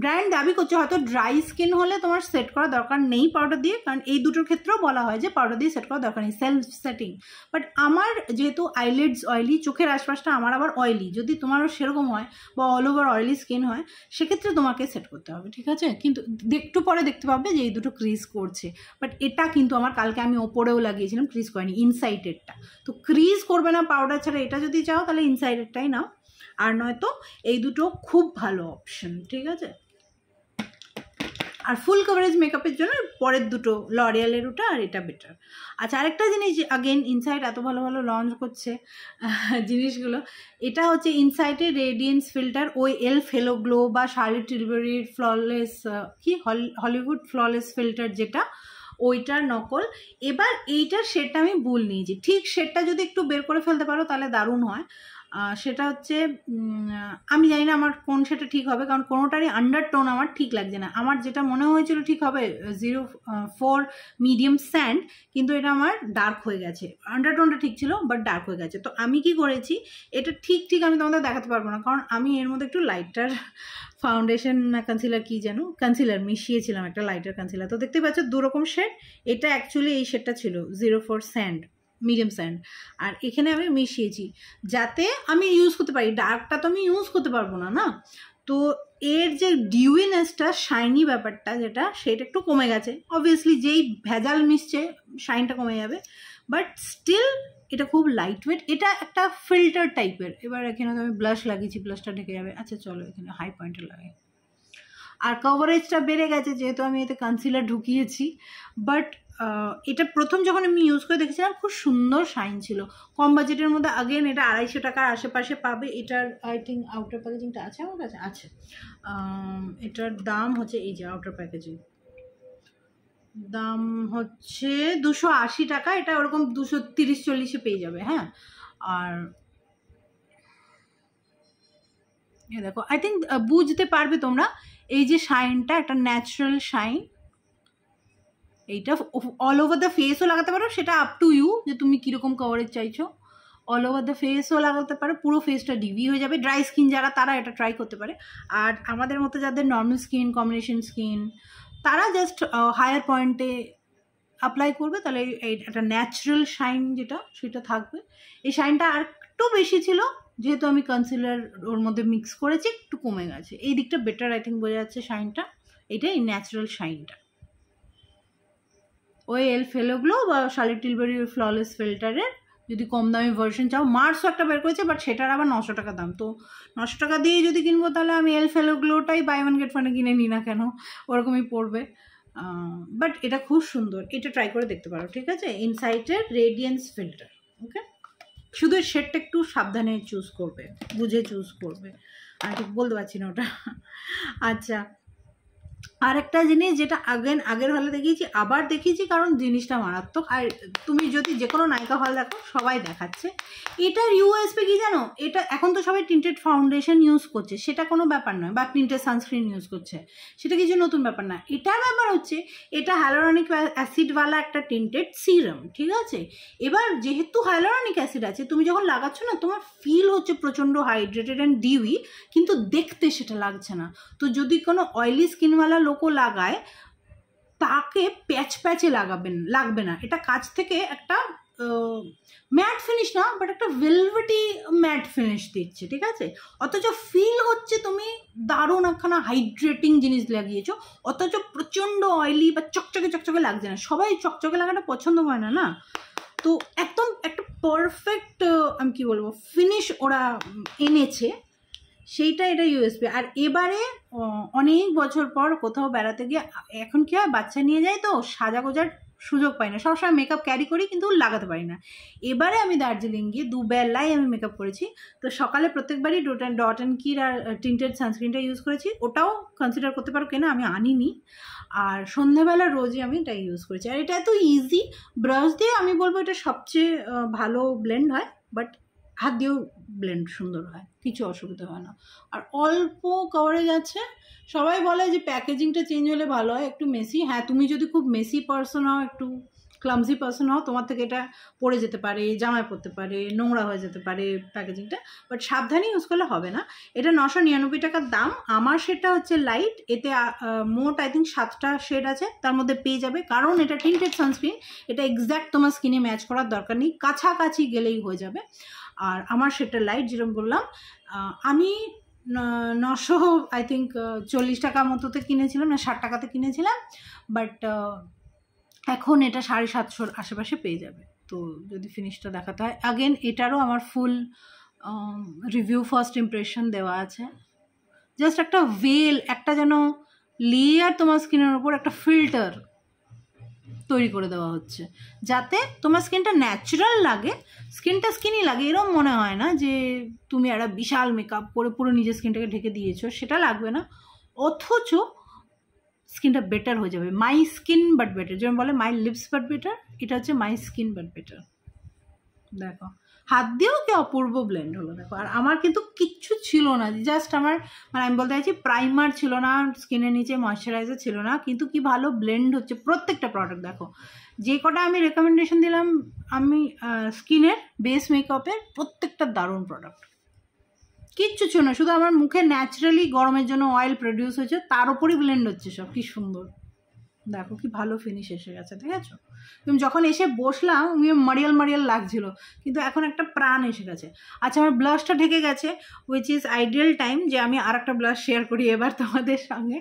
ব্র্যান্ড দাবি করছে, হয়তো ড্রাই স্কিন হলে তোমার সেট করা দরকার নেই পাউডার দিয়ে, কারণ এই দুটোর ক্ষেত্রেও বলা হয় যে পাউডার দিয়ে সেট করা দরকার নেই, সেলফ সেটিং। বাট আমার যেহেতু আইলিডস অয়েলি, চোখের আশপাশটা আমার আবার অয়েলি, যদি তোমারও সেরকম হয় বা অল ওভার অয়েলি স্কিন হয় সেক্ষেত্রে তোমাকে সেট করতে হবে, ঠিক আছে? কিন্তু একটু পরে দেখতে পাবে যে এই দুটো ক্রিজ করছে। বাট এটা কিন্তু আমার কালকে আমি ওপরেও লাগিয়েছিলাম, ক্রিজ করেনি, ইনসাইডেরটা। তো ক্রিজ করবে না পাউডার ছাড়া, এটা যদি চাও তাহলে ইনসাইডেরটাই নাও, আর নয়তো এই দুটো খুব ভালো অপশন, ঠিক আছে? আর ফুল কভারেজ মেকআপের জন্য পরের দুটো লরিয়ালের ওটা আর এটা বেটার। আচ্ছা, আরেকটা জিনিস, আগেন ইনসাইট এত ভালো ভালো লঞ্চ করছে জিনিসগুলো, এটা হচ্ছে ইনসাইটের রেডিয়েন্স ফিল্টার, ওই এলফ হেলো গ্লো বা শার্লট টিলবারির ফ্ললেস হলিউড ফ্ললেস ফিল্টার যেটা, ওইটার নকল। এবার এইটার শেডটা আমি ভুল নিয়েছি, ঠিক শেডটা যদি একটু বের করে ফেলতে পারো তাহলে দারুণ হয়। সেটা হচ্ছে আমি জানি না আমার কোন সেটা ঠিক হবে, কারণ কোনোটারই আন্ডারটোন আমার ঠিক লাগছে না। আমার যেটা মনে হয়েছিল ঠিক হবে 04 মিডিয়াম স্যান্ড, কিন্তু এটা আমার ডার্ক হয়ে গেছে। আন্ডারটোনটা ঠিক ছিল বাট ডার্ক হয়ে গেছে। তো আমি কি করেছি, এটা ঠিক আমি তোমাদের দেখাতে পারবো না, কারণ আমি এর মধ্যে একটু লাইটার ফাউন্ডেশন না কনসিলার কি যেন, কনসিলার মিশিয়েছিলাম, একটা লাইটার কনসিলার। তো দেখতে পাচ্ছ দুরকম শেড, এটা অ্যাকচুয়ালি এই শেডটা ছিল 04 স্যান্ড, মিডিয়াম স্যান্ড, আর এখানে আমি মিশিয়েছি যাতে আমি ইউজ করতে পারি। ডার্কটা তো আমি ইউজ করতে পারবো না, না? তো এর যে ডিউইনেসটা, শাইনি ব্যাপারটা যেটা, সেটা একটু কমে গেছে। অবভিয়াসলি যেই ভেজাল মিশছে শাইনটা কমে যাবে, বাট স্টিল এটা খুব লাইট ওয়েট, এটা একটা ফিল্টার টাইপের। এবার এখানে তো আমি ব্লাশ লাগিয়েছি, ব্লাশটা ঢেকে যাবে। আচ্ছা চলো এখানে হাই পয়েন্টে লাগাই। আর কভারেজটা বেড়ে গেছে যেহেতু আমি এতে কনসিলার ঢুকিয়েছি। বাট এটা প্রথম যখন আমি ইউজ করে দেখেছিলাম খুব সুন্দর শাইন ছিল, কম বাজেটের মধ্যে। আগেন এটা 250 টাকার আশেপাশে পাবে। এটার আই থিঙ্ক আউটার প্যাকেজিংটা আছে আমার কাছে, আছে। এটার দাম হচ্ছে, এই যে আউটার প্যাকেজিং দাম হচ্ছে 280 টাকা। এটা ওরকম 230-40-এ পেয়ে যাবে, হ্যাঁ। আর এ দেখো, আই থিঙ্ক বুঝতে পারবে তোমরা, এই যে শাইনটা, একটা ন্যাচারাল শাইন। এইটা অল ওভার দ্য ফেসও লাগাতে পারো, সেটা আপ টু ইউ যে তুমি কীরকম কভারেজ চাইছো। অল ওভার দ্য ফেসও লাগাতে পারো, পুরো ফেসটা ডিভি হয়ে যাবে। ড্রাই স্কিন যারা, তারা এটা ট্রাই করতে পারে। আর আমাদের মতো যাদের নর্মাল স্কিন, কম্বিনেশন স্কিন, তারা জাস্ট হায়ার পয়েন্টে অ্যাপ্লাই করবে, তাহলে এই একটা ন্যাচারাল শাইন যেটা, সেটা থাকবে। এই শাইনটা আর একটু বেশি ছিল, যেহেতু আমি কনসিলার ওর মধ্যে মিক্স করেছি, একটু কমে গেছে। এই দিকটা বেটার আই থিঙ্ক বোঝা যাচ্ছে শাইনটা, এটাই ন্যাচারাল শাইনটা। ওই এলফ হেলো গ্লো বা শার্লট টিলবারি ফ্ললেস ফিল্টারের যদি কম দামি ভার্সন চাও, মার্সও একটা বের করেছে, বাট সেটার আবার 900 টাকা দাম। তো 900 টাকা দিয়ে যদি কিনবো তাহলে আমি এলফ হেলো গ্লোটাই বাই ওয়ান গেট ওয়ানে কিনে নিই না কেন, ওরকমই পড়বে। বাট এটা খুব সুন্দর, এটা ট্রাই করে দেখতে পারো, ঠিক আছে? ইনসাইটের রেডিয়েন্স ফিল্টার, ওকে? শুধু শেডটা একটু সাবধানে চুজ করবে, বুঝে চুজ করবে, আমি ঠিক বলতে পারছি না ওটা। আচ্ছা, আরেকটা জিনিস যেটা আগের হলে দেখিয়েছি, আবার দেখিয়েছি কারণ জিনিসটা মারাত্মক। আর তুমি যদি যে কোনো নায়িকা হল দেখো, সবাই দেখাচ্ছে। এটার ইউএসপি কি জানো? এটা এখন তো সবাই টিন্টেড ফাউন্ডেশন ইউজ করছে, সেটা কোনো ব্যাপার নয়, বা টিন্টেড সানস্ক্রিন ইউজ করছে, সেটা কিছু নতুন ব্যাপার না। এটার ব্যাপার হচ্ছে, এটা হ্যালোরনিক অ্যাসিডওয়ালা একটা টিন্টেড সিরাম, ঠিক আছে? এবার যেহেতু হ্যালোরনিক অ্যাসিড আছে, তুমি যখন লাগাচ্ছ না, তোমার ফিল হচ্ছে প্রচণ্ড হাইড্রেটেড অ্যান্ড ডিউই, কিন্তু দেখতে সেটা লাগছে না। তো যদি কোনো অয়েলি স্কিনওয়ালা লোকও লাগায়, তাকে প্যাচে লাগবে না। এটা কাছ থেকে একটা ম্যাট ফিনিশ না, বাট একটা ভেলভেটি ম্যাট ফিনিশ দিচ্ছে, ঠিক আছে? অথচ ফিল হচ্ছে তুমি দারুণ একখানা হাইড্রেটিং জিনিস লাগিয়েছো, অথচ প্রচণ্ড অয়েলি বা চকচকে লাগছে না। সবাই চকচকে লাগাটা পছন্দ করে না, না? তো একদম একটা পারফেক্ট আমি কি বলবো ফিনিশ ওরা এনেছে, সেইটা এটা ইউএসপি। আর এবারে অনেক বছর পর কোথাও বেড়াতে গিয়ে, এখন কি হয়, বাচ্চা নিয়ে যায় তো সাজা গোজার সুযোগ পাই না, সবসময় মেকআপ ক্যারি করি কিন্তু লাগাতে পারি না। এবারে আমি দার্জিলিং গিয়ে দুবেলায় আমি মেকআপ করেছি। তো সকালে প্রত্যেকবারই ডট অ্যান্ড কির আর টিন্টেড সানস্ক্রিনটা ইউজ করেছি, ওটাও কনসিডার করতে পারো কেনা, আমি আনিনি। আর সন্ধ্যেবেলা রোজই আমি এটা ইউজ করেছি। আর এটা এত ইজি, ব্রাশ দিয়ে আমি বলবো এটা সবচেয়ে ভালো ব্লেন্ড হয়, বাট হাত দিয়েও ব্লেন্ড সুন্দর হয়, কিছু অসুবিধা হয় না। আর অল্প কভারেজ আছে। সবাই বলে যে প্যাকেজিংটা চেঞ্জ হলে ভালো হয়, একটু মেসি। হ্যাঁ, তুমি যদি খুব মেসি পার্সন হও, একটু ক্লামজি পার্সন হও, তোমার থেকে এটা পড়ে যেতে পারে, জামায় পড়তে পারে, নোংরা হয়ে যেতে পারে প্যাকেজিংটা, বাট সাবধানে ইউজ করলে হবে না। এটা 999 টাকার দাম। আমার শেডটা হচ্ছে লাইট, এতে মোট আই থিঙ্ক 7টা শেড আছে, তার মধ্যে পেয়ে যাবে। কারণ এটা টিন্টেড সানস্ক্রিন, এটা এক্স্যাক্ট তোমার স্কিনে ম্যাচ করার দরকার নেই, কাছাকাছি গেলেই হয়ে যাবে। আর আমার শেডটা লাইট, যেরকম বললাম। আমি 900 আই থিঙ্ক 40 টাকা মতোতে কিনেছিলাম, না 60 টাকাতে কিনেছিলাম, বাট এখন এটা 750 আশেপাশে পেয়ে যাবে। তো যদি ফিনিশটা দেখাতে হয়, আগেন এটারও আমার ফুল রিভিউ ফার্স্ট ইমপ্রেশন দেওয়া আছে। জাস্ট একটা ভেল, একটা যেন লেয়ার তোমার স্কিনের ওপর একটা ফিল্টার তৈরি করে দেওয়া হচ্ছে, যাতে তোমার স্কিনটা ন্যাচারাল লাগে, স্কিনটা স্কিনই লাগে, এরকম মনে হয় না যে তুমি একটা বিশাল মেকআপ করে পুরো নিজের স্কিনটাকে ঢেকে দিয়েছো, সেটা লাগবে না। অথচ স্কিনটা বেটার হয়ে যাবে। মাই স্কিন বাট বেটার, যেমন বলে মাই লিপস বাট বেটার, এটা হচ্ছে মাই স্কিন বাট বেটার। দেখো হাত দিয়েও কি অপূর্ব ব্লেন্ড হলো দেখো। আর আমার কিন্তু কিচ্ছু ছিল না, জাস্ট আমার মানে আমি বলতে চাইছি প্রাইমার ছিল না, স্কিনের নিচে ময়শ্চারাইজার ছিল না, কিন্তু কি ভালো ব্লেন্ড হচ্ছে প্রত্যেকটা প্রোডাক্ট। দেখো যে কটা আমি রেকমেন্ডেশন দিলাম আমি স্কিনের বেস মেকআপের, প্রত্যেকটা দারুণ প্রোডাক্ট, কিচ্ছু ছিল না, শুধু আমার মুখে ন্যাচারালি গরমের জন্য অয়েল প্রডিউস হয়েছে, তার উপরই ব্লেন্ড হচ্ছে সব। কি সুন্দর দেখো, কি ভালো ফিনিশ এসে গেছে, ঠিক আছে? তুমি যখন এসে বসলাম মারিয়াল মারিয়াল লাগছিল, কিন্তু এখন একটা প্রাণ এসে গেছে। আচ্ছা আমার ব্লাশটা ঢেকে গেছে, উইচ ইজ আইডিয়াল টাইম যে আমি আর একটা ব্লাশ শেয়ার করি এবার তোমাদের সঙ্গে।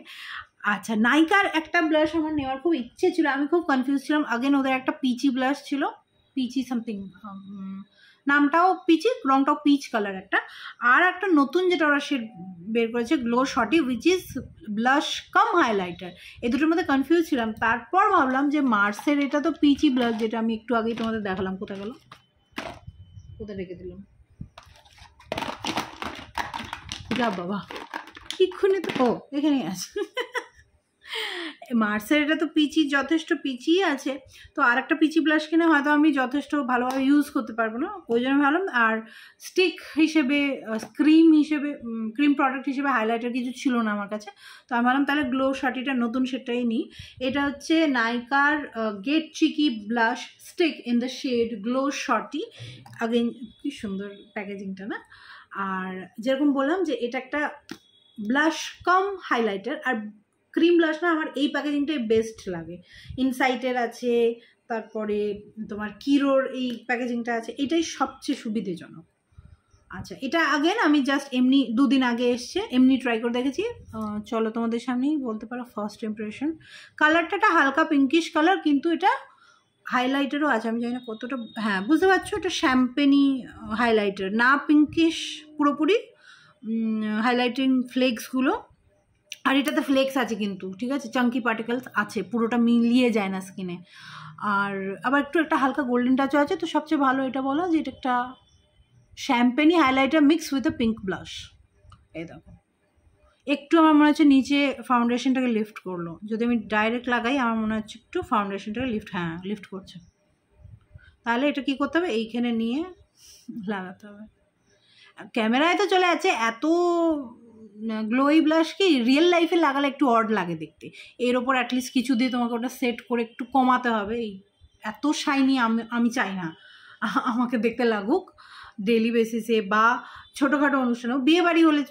আচ্ছা নাইকার একটা ব্লাশ আমার নেওয়ার খুব ইচ্ছে ছিল, আমি খুব কনফিউজ ছিলাম। আগেন ওদের একটা পিচি ব্লাশ ছিল, পিচি সামথিং, নামটাও পিচি, রংটাও পিচ কালার একটা। আর একটা নতুন যেটা ওরা শেড বের করেছে glow shorty, which is blush cum highlighter. এই দুটোর মধ্যে কনফিউজ ছিলাম। তারপর ভাবলাম যে মার্সের এটা তো পিচি ব্লাশ, যেটা আমি একটু আগেই তোমাদের দেখালাম। কোথায় গেল, কোথায় রেখে দিলাম, যা বাবা কিক্ষুনি তো, ও এখানেই আছে। মার্সের এটা তো পিচি, যথেষ্ট পিচি আছে, তো আর একটা পিচি ব্লাশ কিনে হয়তো আমি যথেষ্ট ভালোভাবে ইউজ করতে পারবো না, ওই জন্য ভাবলাম। আর স্টিক হিসেবে, ক্রিম হিসেবে, ক্রিম প্রোডাক্ট হিসেবে হাইলাইটার কিছু ছিল না আমার কাছে, তো আমি ভাবলাম তাহলে গ্লো শর্টিটা নতুন সেটাই নিই। এটা হচ্ছে নাইকার get cheeky blush stick in the shade glow shorty. Again কি সুন্দর প্যাকেজিংটা না? আর যেরকম বললাম যে এটা একটা ব্লাশ কাম হাইলাইটার, আর ক্রিম ব্লাশ না আমার এই প্যাকেজিংটাই বেস্ট লাগে। ইনসাইটের আছে, তারপরে তোমার কিরোর এই প্যাকেজিংটা আছে, এটাই সবচেয়ে সুবিধাজনক। আচ্ছা এটা আগেন আমি জাস্ট এমনি 2 দিন আগে এসছে, এমনি ট্রাই করে দেখেছি। চলো তোমাদের সামনেই বলতে পারো ফার্স্ট ইমপ্রেশন। কালারটা একটা হালকা পিঙ্কিশ কালার, কিন্তু এটা হাইলাইটারও আছে, আমি জানি না কতটা, হ্যাঁ বুঝতে পারছো, এটা শ্যাম্পেনি হাইলাইটার না, পিঙ্কিশ পুরোপুরি হাইলাইটিং ফ্লেক্সগুলো। আর এটাতে ফ্লেক্স আছে কিন্তু, ঠিক আছে, চাঙ্কি পার্টিকেলস আছে, পুরোটা মিলিয়ে যায় না স্কিনে। আর আবার একটু একটা হালকা গোল্ডেন টাচও আছে। তো সবচেয়ে ভালো এটা বলো যে এটা একটা champagney highlighter mix with a pink blush. এই দেখো একটু আমার মনে হচ্ছে নিচে ফাউন্ডেশনটাকে লিফট করলো, যদি আমি ডাইরেক্ট লাগাই আমার মনে হচ্ছে একটু ফাউন্ডেশনটাকে লিফট করছে। তাহলে এটা কি করতে হবে, এইখানে নিয়ে লাগাতে হবে। ক্যামেরায় তো চলে যাচ্ছে, এত গ্লোই ব্লাশ কি রিয়েল লাইফে লাগালে একটু অড লাগে দেখতে। এর ওপর অ্যাটলিস্ট কিছু দিয়ে তোমাকে ওটা সেট করে একটু কমাতে হবে। এই এত শাইনি আমি চাই না আমাকে দেখতে লাগুক ডেলি বেসিসে বা ছোটোখাটো অনুষ্ঠানেও, বিয়ে বাড়ি হলে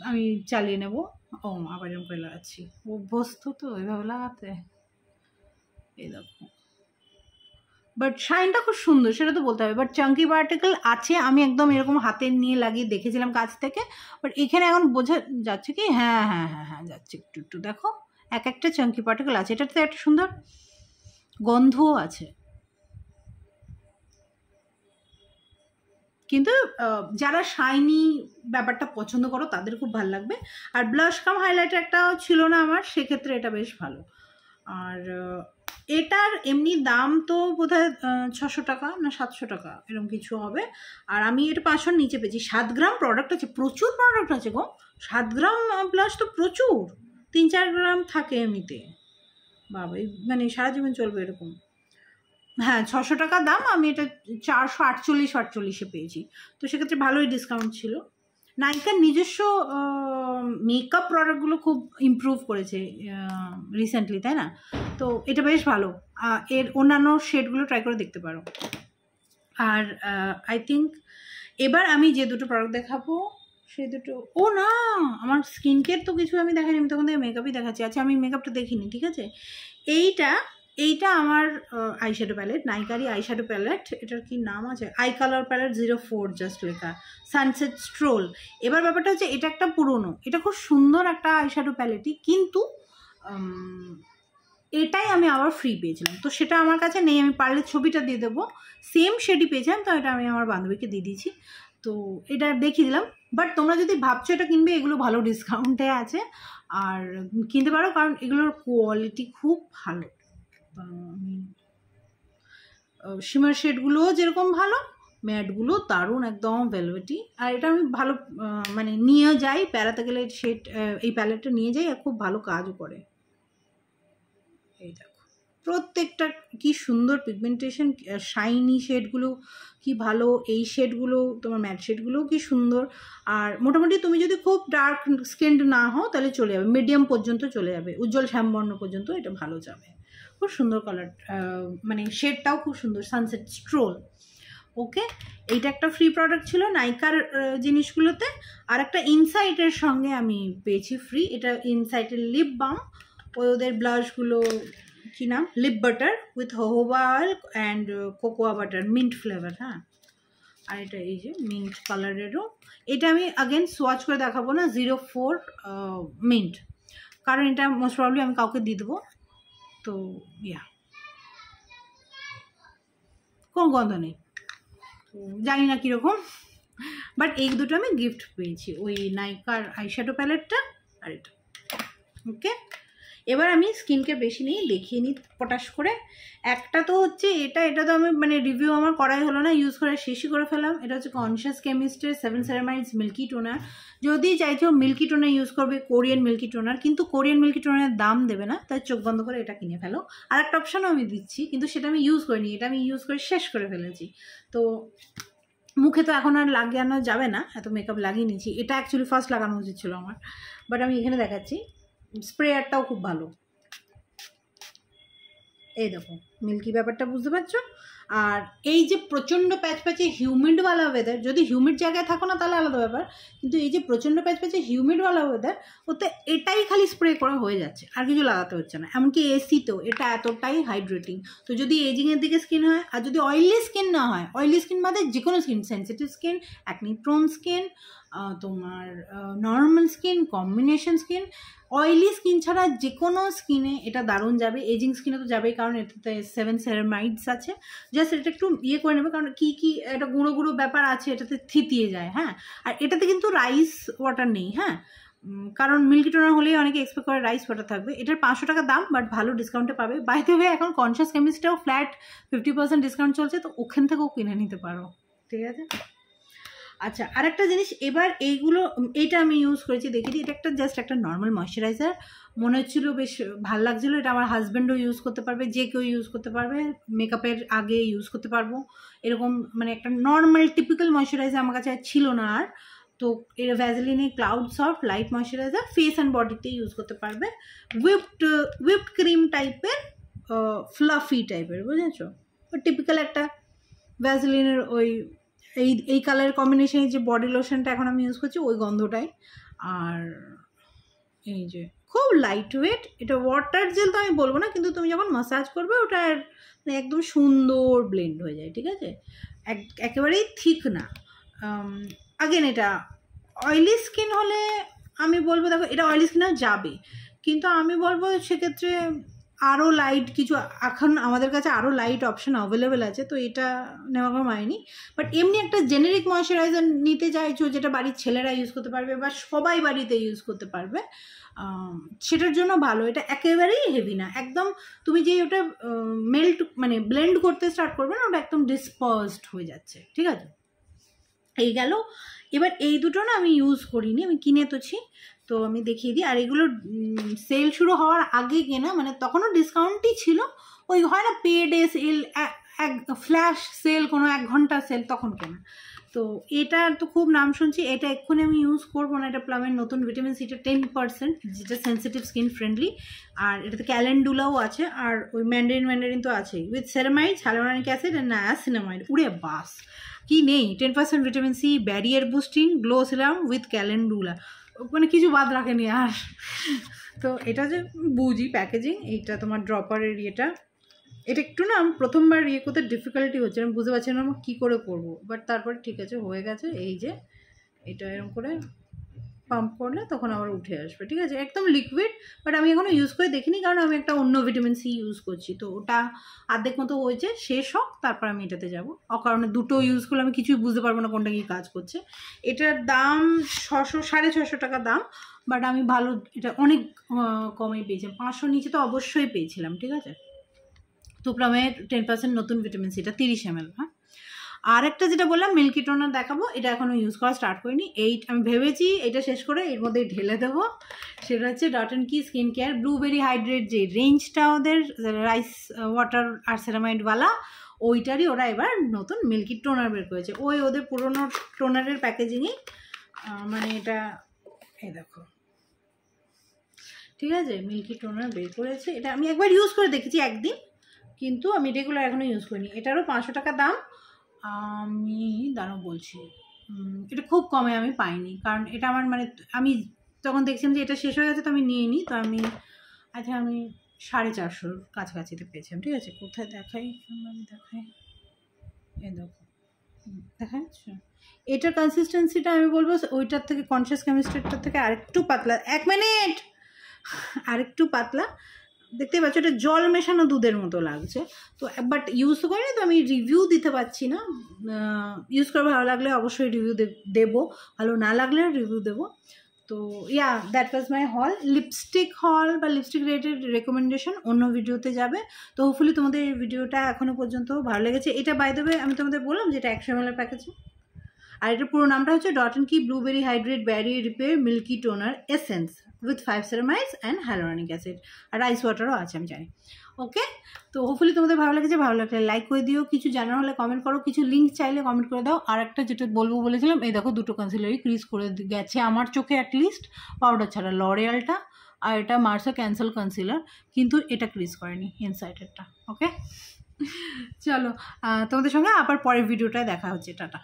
আমি চালিয়ে নেব। ও আবার এরকম করে লাগাচ্ছি, অভ্যস্ত তো এইভাবে লাগাতে। এই দেখো, বাট শাইনটা খুব সুন্দর, সেটা তো বলতে হবে। বাট চাঙ্কি পার্টিকেল আছে, আমি একদম এরকম হাতে নিয়ে লাগিয়ে দেখেছিলাম কাছ থেকে, বাট এখানে এখন বোঝা যাচ্ছে কি, হ্যাঁ হ্যাঁ হ্যাঁ হ্যাঁ যাচ্ছে, একটু একটু দেখো এক একটা চাঙ্কি পার্টিকেল আছে। এটাতে একটা সুন্দর গন্ধও আছে, কিন্তু যারা শাইনি ব্যাপারটা পছন্দ করো তাদের খুব ভালো লাগবে। আর ব্লাশ কাম হাইলাইটার একটাও ছিল না আমার, সেক্ষেত্রে এটা বেশ ভালো। আর এটার এমনি দাম তো বোধহয় 600 টাকা না 700 টাকা এরকম কিছু হবে। আর আমি এটা 500 নিচে পেয়েছি। 7 গ্রাম প্রোডাক্ট আছে, প্রচুর প্রোডাক্ট আছে গো। 7 গ্রাম ব্লাশ তো প্রচুর, 3-4 গ্রাম থাকে এমনিতে, বাবা মানে সারা জীবন চলবে এরকম। হ্যাঁ 600 টাকা দাম, আমি এটা 448 পেয়েছি, তো সেক্ষেত্রে ভালোই ডিসকাউন্ট ছিল। নাইকার নিজস্ব মেকআপ প্রোডাক্টগুলো খুব ইমপ্রুভ করেছে রিসেন্টলি, তাই না? তো এটা বেশ ভালো, এর অন্যান্য শেডগুলো ট্রাই করে দেখতে পারো। আর আই থিঙ্ক এবার আমি যে দুটো প্রোডাক্ট দেখাবো সেই দুটো, ও না আমার স্কিন কেয়ার তো কিছু আমি দেখাইনি, আমি তখন থেকে মেকআপই দেখাচ্ছি। আচ্ছা আমি মেকআপটা দেখিনি, ঠিক আছে। এইটা আমার আইশ্যাডো প্যালেট, নাইকারই আইশ্যাডো প্যালেট। এটার কি নাম আছে, আই কালার প্যালেট 04 জাস্ট লেখা, সানসেট স্ট্রোল। এবার ব্যাপারটা হচ্ছে এটা একটা পুরনো, এটা খুব সুন্দর একটা আইশ্যাডো প্যালেটই, কিন্তু এটাই আমি আবার ফ্রি পেয়েছিলাম, তো সেটা আমার কাছে নেই। আমি পারলে ছবিটা দিয়ে দেবো, সেম শেডই পেয়েছিলাম, তো এটা আমি আমার বান্ধবীকে দিয়ে দিয়েছি, তো এটা দেখিয়ে দিলাম। বাট তোমরা যদি ভাবছো এটা কিনবে, এগুলো ভালো ডিসকাউন্টে আছে আর কিনতে পারো, কারণ এগুলোর কোয়ালিটি খুব ভালো। শিমার শেডগুলোও যেরকম ভালো, ম্যাটগুলো দারুণ একদম ভেলভেটি। আর এটা আমি ভালো মানে নিয়ে যাই, বেড়াতে গেলে শেড এই প্যালেটটা নিয়ে যাই, আর খুব ভালো কাজও করে। এই দেখো প্রত্যেকটা কি সুন্দর পিগমেন্টেশন, শাইনি শেডগুলো কি ভালো, এই শেডগুলো তোমার ম্যাট শেডগুলোও কি সুন্দর। আর মোটামুটি তুমি যদি খুব ডার্ক স্কিনড না হও তাহলে চলে যাবে, মিডিয়াম পর্যন্ত চলে যাবে, উজ্জ্বল শ্যামবর্ণ পর্যন্ত এটা ভালো যাবে। খুব সুন্দর কালার, মানে শেডটাও খুব সুন্দর, সানসেট স্ট্রোল। ওকে, এইটা একটা ফ্রি প্রোডাক্ট ছিল নাইকার জিনিসগুলোতে। আর একটা ইনসাইটের সঙ্গে আমি পেয়েছি ফ্রি, এটা ইনসাইটের লিপ বাম, ওদের ব্লাশগুলো কি নাম, lip butter with jojoba oil and cocoa butter, mint flavour. হ্যাঁ, আর এটা এই যে মিন্ট কালারেরও, এটা আমি আগেন সোয়াচ করে দেখাবো না, 04 মিন্ট, কারণ এটা মোস্ট প্রবলি আমি কাউকে দিয়ে দেবো, তো ইয়া কোনো গন্ধ নেই, তো জানি না কীরকম, বাট এই দুটো আমি গিফট পেয়েছি, ওই নাইকার আইশ্যাডো প্যালেটটা আর এটা। ওকে, এবার আমি স্কিনকে বেশি নিয়ে দেখিয়ে নিই পটাশ করে। একটা তো হচ্ছে এটা তো আমি মানে রিভিউ আমার করাই হলো না, ইউজ করে শেষই করে ফেলাম। এটা হচ্ছে কনসিয়াস কেমিস্টের 7 সেরামাইডস মিল্কি টোনার। যদি চাইছো মিল্কি টোনার ইউজ করবে, কোরিয়ান মিল্কি টোনার, কিন্তু কোরিয়ান মিল্কি টোনারের দাম দেবে না, তাই চোখ বন্ধ করে এটা কিনে ফেলো। আর একটা অপশানও আমি দিচ্ছি, কিন্তু সেটা আমি ইউজ করিনি, এটা আমি ইউজ করে শেষ করে ফেলেছি। তো মুখে তো এখন আর লাগানো যাবে না, এত মেকআপ লাগিয়ে নিয়েছি। এটা অ্যাকচুয়ালি ফার্স্ট লাগানো উচিত ছিল আমার, বাট আমি এখানে দেখাচ্ছি। স্প্রেয়ারটাও খুব ভালো, এই দেখো মিল্কি ব্যাপারটা বুঝতে পারছো। আর এই যে প্রচণ্ড প্যাচপ্যাচে হিউমিডওয়ালা ওয়েদার, যদি হিউমিড জায়গায় থাকো না তাহলে আলাদা ব্যাপার, কিন্তু এই যে প্রচণ্ড প্যাচপ্যাচে হিউমিডওয়ালা ওয়েদার, ওতে এটাই খালি স্প্রে করা হয়ে যাচ্ছে, আর কিছু লাগাতে হচ্ছে না। এমনকি এসিতেও এটা এতটাই হাইড্রেটিং। তো যদি এজিংয়ের দিকে স্কিন হয়, আর যদি অয়েলি স্কিন না হয়, অয়েলি স্কিন বাদে যে কোনো skin, sensitive skin, acne prone skin, তোমার normal skin, combination skin, oily skin ছাড়া যে কোনো স্কিনে এটা দারুণ যাবে। এজিং স্কিনে তো যাবেই, কারণ এটাতে 7 সেরামাইডস আছে। জাস্ট এটা একটু ইয়ে করে নেবে, কারণ কি একটা গুঁড়ো গুঁড়ো ব্যাপার আছে, এটাতে থিতিয়ে যায়। হ্যাঁ, আর এটাতে কিন্তু রাইস ওয়াটার নেই। হ্যাঁ, কারণ মিল্কি টোনার হলেই অনেকে এক্সপেক্ট করে রাইস ওয়াটার থাকবে। এটার 500 টাকা দাম, বাট ভালো ডিসকাউন্টে পাবে। বাইতে হয়ে এখন কনসিয়াস কেমিস্টটাও ফ্ল্যাট 50% ডিসকাউন্ট চলছে, তো ওখান থেকেও কিনে নিতে পারো, ঠিক আছে। আচ্ছা, আর একটা জিনিস, এবার এইটা আমি ইউজ করেছি, দেখিয়ে দিই। এটা একটা জাস্ট একটা নর্মাল ময়শ্চারাইজার, মনে হচ্ছিলো বেশ ভালো লাগছিলো। এটা আমার হাজব্যান্ডও ইউজ করতে পারবে, যে কেউ ইউজ করতে পারবে, মেকআপের আগে ইউজ করতে পারবো, এরকম মানে একটা নর্মাল টিপিক্যাল ময়শ্চারাইজার আমার কাছে ছিল না আর। তো এটা ভ্যাজলিনের cloud soft light moisturiser, face and বডিতে ইউজ করতে পারবে। হুইপড ক্রিম টাইপের, ফ্লাফি টাইপের, বুঝেছো? টিপিক্যাল একটা ভ্যাজলিনের ওই এই কালারের কম্বিনেশনে যে বডি লোশনটা এখন আমি ইউজ করছি, ওই গন্ধটাই। আর এই যে খুব লাইট ওয়েট, এটা ওয়াটার জেল তো আমি বলবো না, কিন্তু তুমি যখন মাসাজ করবে ওটা মানে একদম সুন্দর ব্লেন্ড হয়ে যায়, ঠিক আছে, একেবারেই থিক না। আগেন এটা অয়েলি স্কিন হলে আমি বলবো, দেখো এটা অয়েলি স্কিনেও যাবে, কিন্তু আমি বলবো সেক্ষেত্রে আরও লাইট কিছু, এখন আমাদের কাছে আরও লাইট অপশান অ্যাভেলেবেল আছে, তো এটা নেওয়া কোনো মানেনি। বাট এমনি একটা জেনেরিক ময়শ্চারাইজার নিতে চাইছো, যেটা বাড়ির ছেলেরা ইউজ করতে পারবে বা সবাই বাড়িতে ইউজ করতে পারবে, সেটার জন্য ভালো। এটা একেবারেই হেভি না, একদম তুমি যে ওটা মেল্ট মানে ব্লেন্ড করতে স্টার্ট করবে না, ওটা একদম ডিসপার্সড হয়ে যাচ্ছে, ঠিক আছে। এই গেল। এবার এই দুটো না আমি ইউজ করিনি, আমি কিনে তোছি, তো আমি দেখিয়ে দিই। আর এগুলো সেল শুরু হওয়ার আগে কেনা, মানে তখনও ডিসকাউন্টই ছিল, ওই হয় না পে ডে সেল, এক ফ্ল্যাশ সেল, কোনো 1 ঘন্টা সেল, তখন কেনা। তো এটা তো খুব নাম শুনছি, এটা এক্ষুনি আমি ইউজ করবো না। এটা প্লামের নতুন ভিটামিন সিটা 10%, যেটা সেন্সিটিভ স্কিন ফ্রেন্ডলি। আর এটাতে ক্যালেন্ডুলাও আছে, আর ওই ম্যান্ডারিন তো আছেই, with ceramide, hyaluronic acid and niacinamide. উড়ে বাস, কি নেই! 10% vitamin C, barrier boosting, glow serum with calendula, মানে কিছু বাদ রাখেনি আর। তো এটা যে বুঝি প্যাকেজিং, এইটা তোমার ড্রপারের ইয়েটা, এটা একটু না প্রথমবার ইয়ে করতে ডিফিকাল্টি হচ্ছে, আমি বুঝতে পারছি না আমি কী করে করবো, বাট তারপরে ঠিক আছে, হয়ে গেছে। এই যে এটা এরকম করে পাম্প করলে তখন আবার উঠে আসবে, ঠিক আছে, একদম লিকুইড। বাট আমি এখনও ইউজ করে দেখিনি, কারণ আমি একটা অন্য ভিটামিন সি ইউজ করছি, তো ওটা অর্ধেক মতো হয়েছে, শেষ হোক তারপর আমি এটাতে যাবো। অকারণে দুটো ইউজ করলে আমি কিছুই বুঝতে পারবো না কোনটা কী কাজ করছে। এটার দাম 600-650 টাকা দাম, বাট আমি ভালো, এটা অনেক কমেই পেয়েছিলাম, 500 নিচে তো অবশ্যই পেয়েছিলাম, ঠিক আছে। তো প্লামের 10% নতুন ভিটামিন সিটা 30 ml। হ্যাঁ, আর একটা যেটা বললাম মিল্কি টোনার দেখাবো, এটা এখনও ইউজ করা স্টার্ট করিনি। আমি ভেবেছি এটা শেষ করে এর মধ্যে ঢেলে দেবো। সেটা হচ্ছে ডট অ্যান্ড কি স্কিন কেয়ার ব্লুবেরি হাইড্রেট, যে রেঞ্জটা ওদের রাইস ওয়াটার আর সেরামাইডওয়ালা, ওইটারই ওরা এবার নতুন মিল্কি টোনার বের করেছে। ওই ওদের পুরোনো টোনারের প্যাকেজিংই, মানে এটা এই দেখো, ঠিক আছে, মিল্কি টোনার বের করেছে। এটা আমি একবার ইউজ করে দেখেছি একদিন, কিন্তু আমি রেগুলার এখনও ইউজ করিনি। এটারও 500 টাকা দাম। আমি দাঁড়াও বলছি, এটা খুব কমে আমি পাইনি, কারণ এটা আমার মানে আমি তখন দেখছিলাম যে এটা শেষ হয়ে গেছে, তো আমি নিয়ে নিই। তো আমি আচ্ছা, আমি 450 কাছাকাছিতে পেয়েছিলাম, ঠিক আছে। কোথায় দেখাই, আমি দেখাই, এ দেখো, দেখা যাচ্ছে। এটার কনসিস্টেন্সিটা আমি বলবো ওইটার থেকে, কনসিয়াস কেমিস্ট্রিটার থেকে আরেকটু পাতলা। 1 মিনিট, আরেকটু পাতলা, দেখতে পাচ্ছ, এটা জল মেশানো দুধের মতো লাগছে। তো বাট ইউজ তো করিনি, তো আমি রিভিউ দিতে পারছি না। ইউজ করে ভালো লাগলে অবশ্যই রিভিউ দেবো, ভালো না লাগলে রিভিউ দেবো। তো ইয়া, দ্যাট ওয়াজ মাই হল, লিপস্টিক হল বা লিপস্টিক রিলেটেড রেকমেন্ডেশন অন্য ভিডিওতে যাবে। তো হোপফুলি তোমাদের এই ভিডিওটা এখনও পর্যন্ত ভালো লেগেছে। এটা বাই দ্য ওয়ে আমি তোমাদের বললাম যে এটা 100 ml প্যাকেজে, আর এটার পুরো নামটা হচ্ছে dot and key blueberry hydrate barrier repair milky toner essence with 5 ceramides and hyaluronic acid, আর রাইস ওয়াটারও আছে, আমি জানি। ওকে, তো হোপফুলি তোমাদের ভালো লেগেছে। ভালো লাগলে লাইক করে দিও, কিছু জানার হলে কমেন্ট করো, কিছু লিঙ্ক চাইলে কমেন্ট করে দাও। আর একটা যেটা বলবো বলেছিলাম, এই দেখো দুটো কনসিলারই ক্রিজ করে গেছে আমার চোখে, অ্যাটলিস্ট পাউডার ছাড়া, লরিয়ালটা আর এটা মার্সা ক্যান্সেল কনসিলার, কিন্তু এটা ক্রিজ করেনি ইনসাইডেরটা। ওকে, চলো তোমাদের সঙ্গে আবার পরের ভিডিওটায় দেখা হচ্ছে, টাটা।